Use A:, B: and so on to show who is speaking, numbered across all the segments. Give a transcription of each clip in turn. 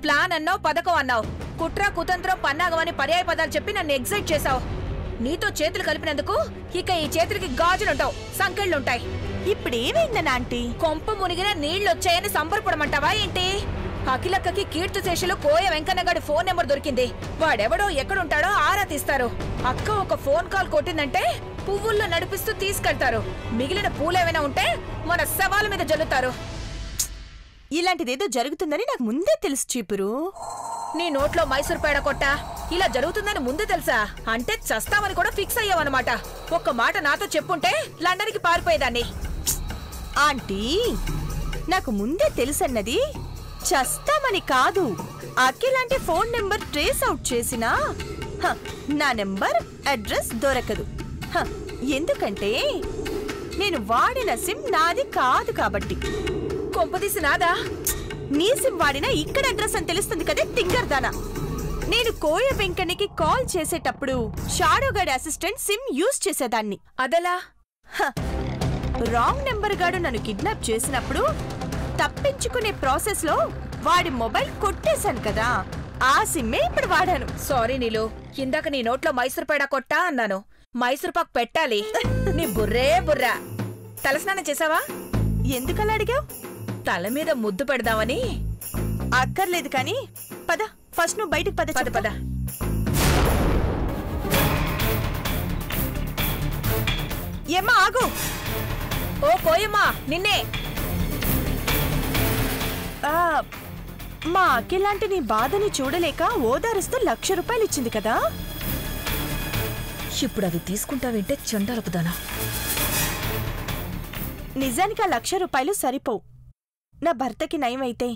A: Plan అన్నావు, పథకం అన్నావు, కుట్ర కుతంత్రం పన్నాగమని పర్యాయ పదాలు చెప్పి నన్ను ఎగ్జైట్ చేశావు. నీతో చేతులు కలిపినందుకు ఇక ఈ చేతులకి గాజులుంటావు, సంకెళ్ళుంటాయి.
B: ఇప్పుడేమైందని ఆంటీ?
A: కొంప మునిగిన నీళ్లొచ్చాయని సంబరపడమంటావా ఏంటి? అఖిలక్కకి కీర్తిశేషులు కోయ వెంకన్నగాడి ఫోన్ నెంబర్ దొరికింది. వాడెవడో ఎక్కడుంటాడో ఆరా తీస్తారు. అక్క ఒక ఫోన్ కాల్ కొట్టిందంటే పువ్వుల్లో నడిపిస్తూ తీసుకెళ్తారు. మిగిలిన పూలేమైనా ఉంటే మన శవాల మీద జల్లుతారు.
B: ఇలాంటిదేదో జరుగుతుందని నాకు ముందే తెలుసు చీపురు.
A: నీ నోట్లో మైసూర్ పేడ కొట్టా ఇలా జరుగుతుందని ముందు తెలుసా? అంటే చస్తామని కూడా ఫిక్స్ అయ్యావన్నమాట. ఒక్క మాట నాతో చెప్పుంటే లండన్కి పారిపోయేదాన్ని.
B: ఆంటీ, నాకు ముందే తెలుసన్నది చస్తామని కాదు. అఖిలాంటి ఫోన్ నెంబర్ ట్రేస్ అవుట్ చేసినా నా నెంబర్ అడ్రస్ దొరకదు. ఎందుకంటే నేను వాడిన సిమ్ నాది కాదు కాబట్టి.
A: కొంపదీసి నాదా?
B: నీ సిమ్ వాడినా ఇక్కడ అడ్రస్ అని తెలుస్తుంది కదే తింగర్దానా. నేను కోయ వెంకన్నకి కాల్ చేసేటప్పుడు షాడోగాడి అసిస్టెంట్ సిమ్ యూజ్ చేసేదాన్ని.
A: అదలా?
B: రాంగ్ నెంబర్ గాడు నన్ను కిడ్నాప్ చేసినప్పుడు తప్పించుకునే ప్రాసెస్ లో వాడి మొబైల్ కొట్టేశాను కదా, ఆ సిమ్మే ఇప్పుడు వాడాను.
A: సారీ నీలు, ఇందాక నీ నోట్లో మైసూర్ పేడ కొట్టా అన్నాను. మైసూర్ పాక్ పెట్టాలి. నీ బుర్రే బుర్రా. తలస్నానం చేసావా?
B: ఎందుకలా అడిగావు?
A: తల మీద ముద్దు పెడదామని.
B: అక్కర్లేదు కానీ పద, ఫస్ట్ నువ్వు బయటికి పద.
A: పద పద.
B: ఏమ్మా ఆగు.
A: ఓ కోయమ్మా, నిన్నే.
B: మా అఖిలాంటి నీ బాధని చూడలేక ఓదారుస్తూ 1,00,000 రూపాయలు ఇచ్చింది కదా.
A: ఇప్పుడు అవి తీసుకుంటావింటే చండాలపుదానా.
B: నిజానికి ఆ 1,00,000 రూపాయలు సరిపోవు. నా భర్తకి నయమైతే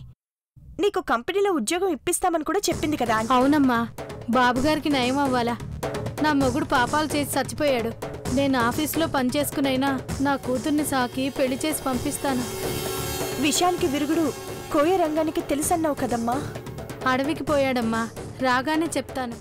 B: నీకు కంపెనీలో ఉద్యోగం ఇప్పిస్తామని కూడా చెప్పింది కదా.
C: అవునమ్మా, బాబుగారికి నయం అవ్వాలా. నా మొగుడు పాపాలు చేసి చచ్చిపోయాడు. నేను ఆఫీసులో పనిచేసుకునైనా నా కూతుర్ని సాకి పెళ్లి చేసి పంపిస్తాను.
B: విషయానికి విరుగుడు కోయ రంగానికి తెలుసన్నావు కదమ్మా.
C: అడవికి పోయాడమ్మా, రాగానే చెప్తాను.